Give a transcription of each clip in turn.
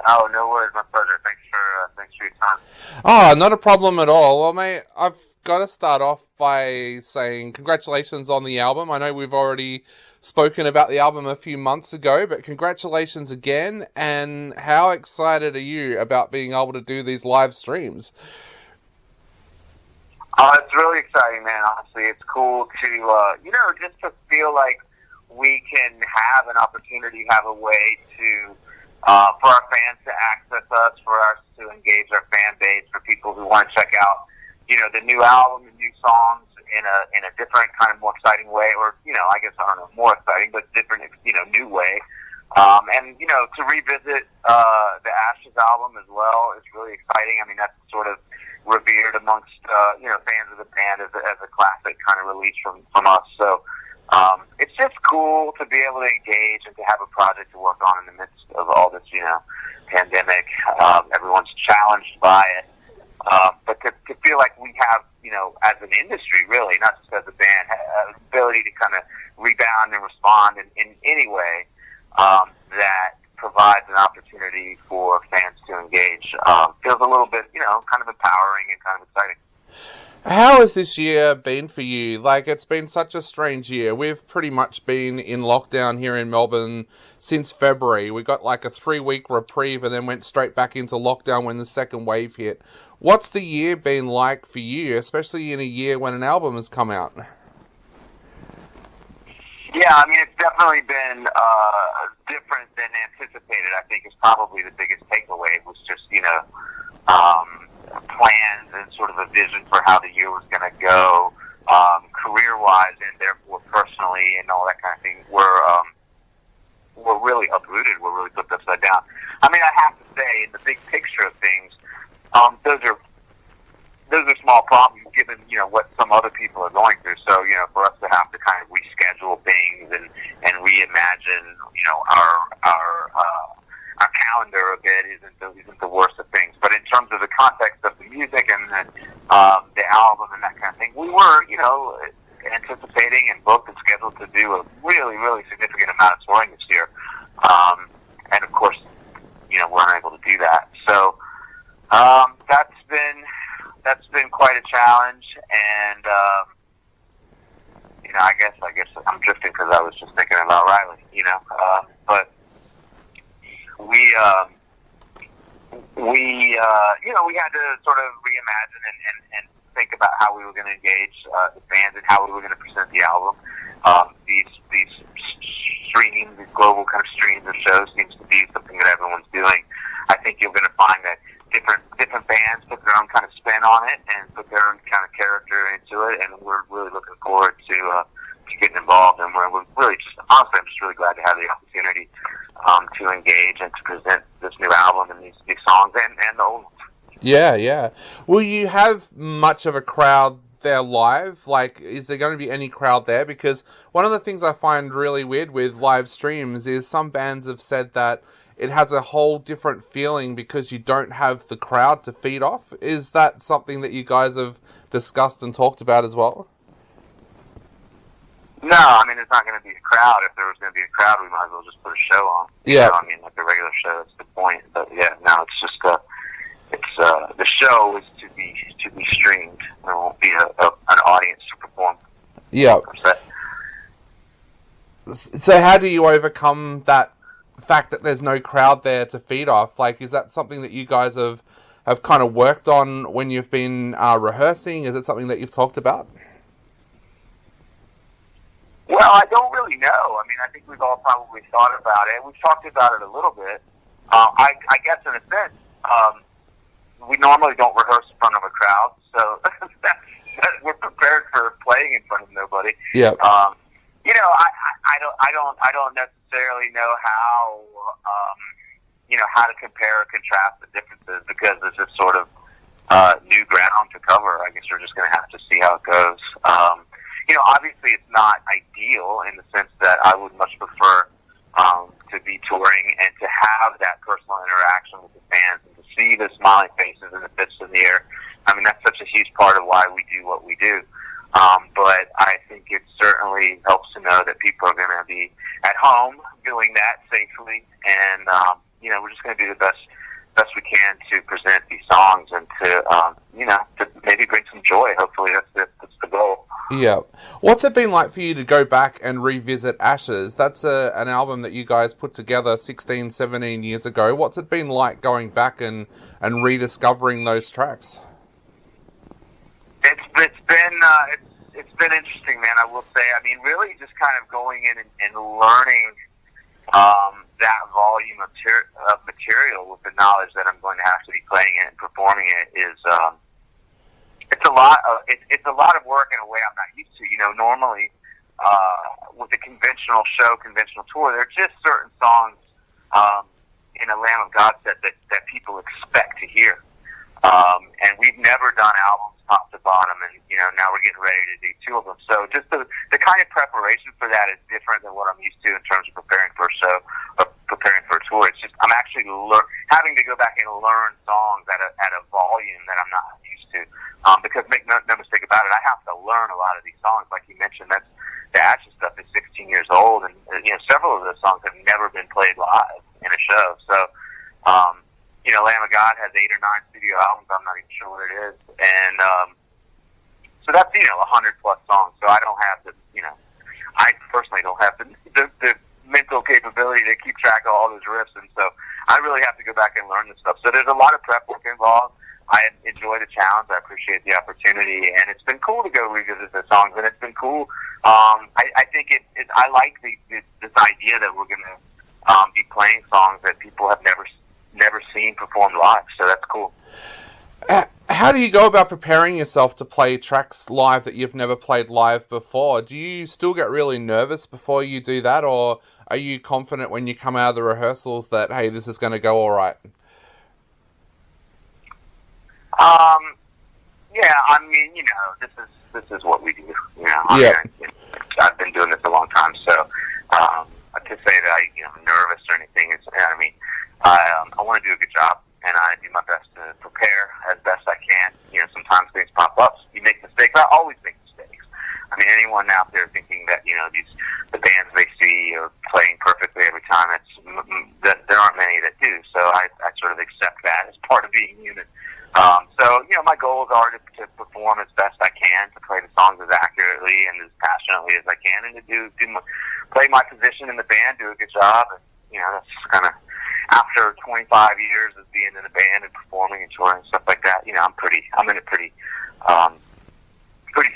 Oh, no worries, my pleasure. Thanks for your time. Oh, not a problem at all. Well, mate, I've got to start off by saying congratulations on the album. I know we've already spoken about the album a few months ago, but congratulations again. And how excited are you about being able to do these live streams? It's really exciting, man. Honestly, it's cool to just to feel like we can have an opportunity, have a way to for our fans to access us, for us to engage our fan base, for people who want to check out, the new album, the new songs in a different kind of more exciting way, or I guess I don't know, more exciting, but different, new way. And to revisit the Ashes album as well is really exciting. I mean, that's sort of revered amongst fans of the band as a classic kind of release from us. So it's just cool to be able to engage and to have a project to work on in the midst of all this pandemic. Everyone's challenged by it, but to feel like we have as an industry, really, not just as a band, an ability to kind of rebound and respond in any way that provides an opportunity for fans to engage. Feels a little bit, kind of empowering and kind of exciting. How has this year been for you? Like, it's been such a strange year. We've pretty much been in lockdown here in Melbourne since February. We got like a 3-week reprieve and then went straight back into lockdown when the second wave hit. What's the year been like for you, especially in a year when an album has come out? Yeah, I mean, it's definitely been different than anticipated. I think is probably the biggest takeaway was just, plans and sort of a vision for how the year was going to go, career-wise and therefore personally and all that kind of thing were really uprooted, were really flipped upside down. I mean, I have to say, in the big picture of things, those are small problems given, what some other people are going through. So, for us to have to kind of reschedule things and reimagine, our calendar a bit isn't the worst of things. But in terms of the context of the music and the album and that kind of thing, we were, anticipating and booked and scheduled to do a really, really significant amount of touring this year. And of course, we're unable to do that. So, that's been quite a challenge, and I guess I'm drifting because I was just thinking about Riley, but we had to sort of reimagine and think about how we were going to engage the fans and how we were going to present the album. These streams, these global kind of streams of shows seems to be something that everyone's doing. I think you're going to find that different bands put their own kind of spin on it and put their own kind of character into it, and we're really looking forward to getting involved. And we're really just, honestly, I'm just really glad to have the opportunity to engage and to present this new album and these new songs and the old ones. Yeah. Will you have much of a crowd there live? Like, is there going to be any crowd there? Because one of the things I find really weird with live streams is some bands have said that it has a whole different feeling because you don't have the crowd to feed off. Is that something that you guys have discussed and talked about as well? No, I mean, there's not going to be a crowd. If there was going to be a crowd, we might as well just put a show on. Yeah. I mean, like a regular show, that's the point. But yeah, no, it's just the show is to be streamed. There won't be an audience to perform. Yeah. So how do you overcome that fact that there's no crowd there to feed off? Like, is that something that you guys have kind of worked on when you've been rehearsing? Is it something that you've talked about? Well, I don't really know. I mean, I think we've all probably thought about it. We've talked about it a little bit. I guess in a sense, we normally don't rehearse in front of a crowd, so we're prepared for playing in front of nobody. Yeah. I don't necessarily know how how to compare or contrast the differences because this is sort of new ground to cover. I guess we're just going to have to see how it goes. Obviously it's not ideal in the sense that I would much prefer to be touring and to have that personal interaction with the fans and to see the smiling faces and the fists in the air. I mean, that's such a huge part of why we do what we do. But I think it certainly helps to know that people are going to be at home doing that safely, and we're just going to do the best best we can to present these songs and to, to maybe bring some joy. Hopefully that's the goal. Yeah. What's it been like for you to go back and revisit Ashes? That's an album that you guys put together 16, 17 years ago. What's it been like going back and rediscovering those tracks? It's been interesting, man. I will say. I mean, really, just kind of going in and learning that volume of material with the knowledge that I'm going to have to be playing it and performing it is it's a lot of work in a way I'm not used to. You know, normally with a conventional tour, there are just certain songs in a Lamb of God set that people expect to hear. And we've never done albums top to bottom, and now we're getting ready to do two of them. So just the kind of preparation for that is different than what I'm used to in terms of preparing for a show or preparing for a tour. It's just I'm actually having to go back and learn songs at a volume that I'm not used to. Because make no mistake about it, I have to learn a lot of these songs. Like you mentioned, that's the Ashes stuff is 16 years old, and several of those songs have never been played live in a show. So. Lamb of God has 8 or 9 studio albums. I'm not even sure what it is. And so that's, 100 plus songs. So I don't have I personally don't have the mental capability to keep track of all those riffs. And so I really have to go back and learn this stuff. So there's a lot of prep work involved. I enjoy the challenge. I appreciate the opportunity. And it's been cool to go revisit the songs. And it's been cool. I think I like this idea that we're going to be playing songs that people have never seen performed live, so that's cool. How do you go about preparing yourself to play tracks live that you've never played live before? Do you still get really nervous before you do that, or are you confident when you come out of the rehearsals that, hey, this is going to go all right? Yeah, I mean, this is what we do. I've been doing this a long time, so to say that I'm nervous or anything, I want to do a good job, and I do my best to prepare as best I can. Sometimes things pop up. You make mistakes. I always make mistakes. I mean, anyone out there thinking that the bands they see are playing perfectly every time, there aren't many that do. So I sort of accept that as part of being human. My goals are to perform as best I can, to play the songs as accurately and as passionately as I can, and to play my position in the band, do a good job. And that's kind of after 25 years of being in a band and performing and touring and stuff like that. I'm in a pretty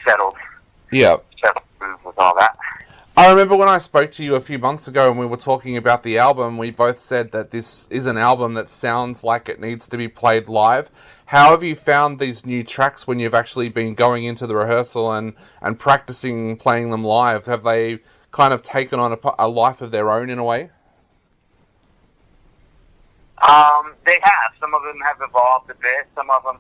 settled. Yeah. Settled groove with all that. I remember when I spoke to you a few months ago and we were talking about the album, we both said that this is an album that sounds like it needs to be played live. How have you found these new tracks when you've actually been going into the rehearsal and practicing playing them live? Have they kind of taken on a life of their own in a way? They have. Some of them have evolved a bit. Some of them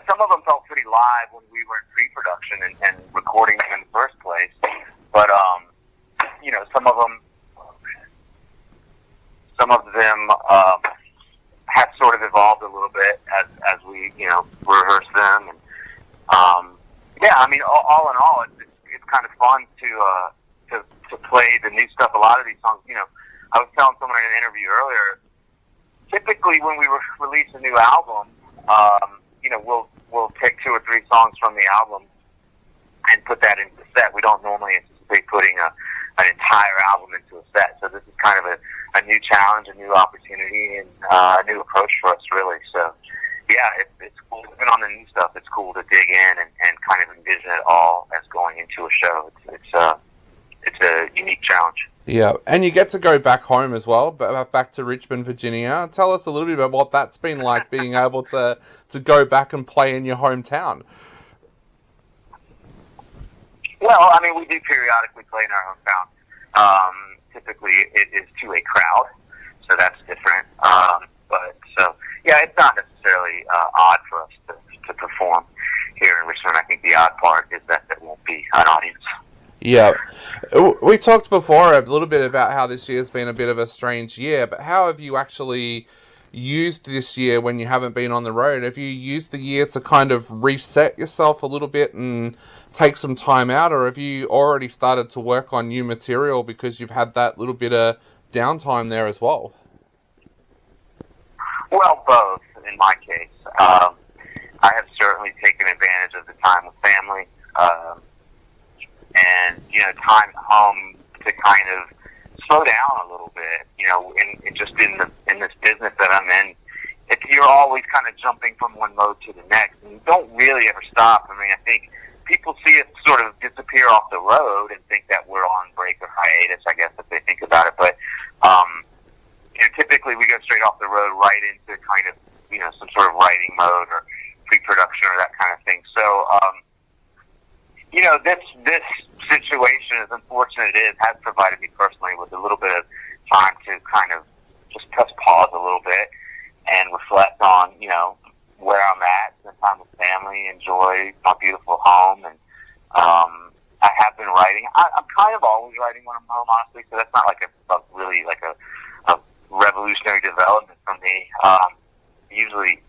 some of them felt pretty live when we were in pre-production and recording them in the first place. But, some of them have sort of evolved a little bit as we, rehearse them. And, all in all, it's kind of fun to play the new stuff. A lot of these songs, I was telling someone in an interview earlier, typically when we release a new album, we'll take 2 or 3 songs from the album and put that into the set. We don't normally anticipate putting an entire album into a set. So this is kind of a new challenge, a new opportunity, and a new approach for us, really. So, yeah, it's cool. Even on the new stuff, it's cool to dig in and kind of envision it all as going into a show. It's a unique challenge. Yeah, and you get to go back home as well, back to Richmond, Virginia. Tell us a little bit about what that's been like, being able to go back and play in your hometown. Well, we do periodically play in our hometown. Typically, it is to a crowd, so that's different. It's not necessarily odd for us to perform here in Richmond. I think the odd part is that there won't be an audience. Yeah. We talked before a little bit about how this year's been a bit of a strange year, but how have you actually used this year when you haven't been on the road? Have you used the year to kind of reset yourself a little bit and take some time out, or have you already started to work on new material because you've had that little bit of downtime there as well? Well, both in my case. I have certainly taken advantage of the time with family, and time at home to kind of slow down a little bit. In just in this business that I'm in, you're always kind of jumping from one mode to the next, and you don't really ever stop. I mean, I think people see us sort of disappear off the road and think that we're on break or hiatus, I guess, if they think about it. But typically we go straight off the road right into kind of some sort of writing mode or pre-production or that kind of thing. So this situation, as unfortunate it is, has provided me personally with a little bit of time to kind of just press pause a little bit and reflect on where I'm at, spend time with family, enjoy my beautiful home, and I have been writing. I'm kind of always writing when I'm home, honestly, so that's not like a really like a revolutionary development for me. Usually,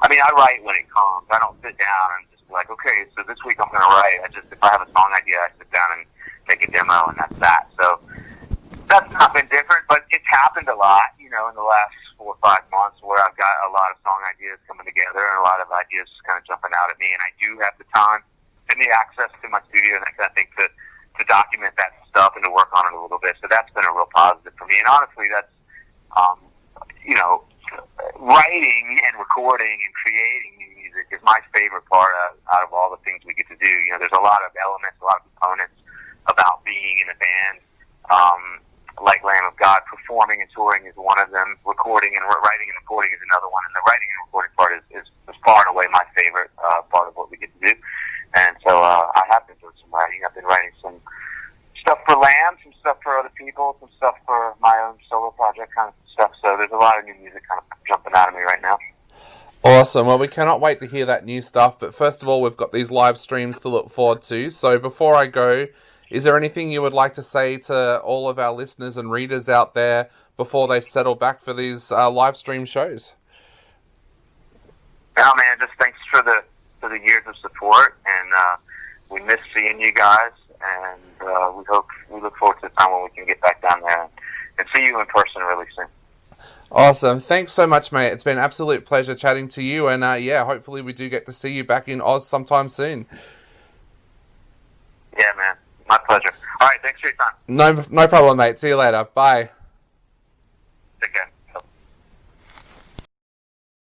I write when it comes. I don't sit down and just be like, okay, so this week I'm going to write. If I have a song idea, I sit down and make a demo, and that's that. So that's not been different, but it's happened a lot, in the last 4 or 5 months, where I've got a lot of song ideas coming together and a lot of ideas just kind of jumping out at me, and I do have the time and the access to my studio and that kind of thing to document that stuff and to work on it a little bit. So that's been a real positive for me, and honestly, that's writing and recording and creating new music is my favorite part out of all the things we get to do. There's a lot of elements, a lot of components about being in a band. Like Lamb of God, performing and touring is one of them. Writing and recording is another one. And the writing and recording part is far and away my favorite part of what we get to do. And so I have been doing some writing. I've been writing some stuff for Lamb, some stuff for other people, some stuff for my own solo project kind of stuff. So there's a lot of new music kind of jumping out of me right now. Awesome. Well, we cannot wait to hear that new stuff. But first of all, we've got these live streams to look forward to. So before I go, is there anything you would like to say to all of our listeners and readers out there before they settle back for these live stream shows? Oh man, just thanks for the years of support, and we miss seeing you guys, and we look forward to the time when we can get back down there and see you in person really soon. Awesome. Thanks so much, mate. It's been an absolute pleasure chatting to you, and hopefully we do get to see you back in Oz sometime soon. Yeah, man. My pleasure. All right, thanks for your time. No problem, mate. See you later. Bye. Take care.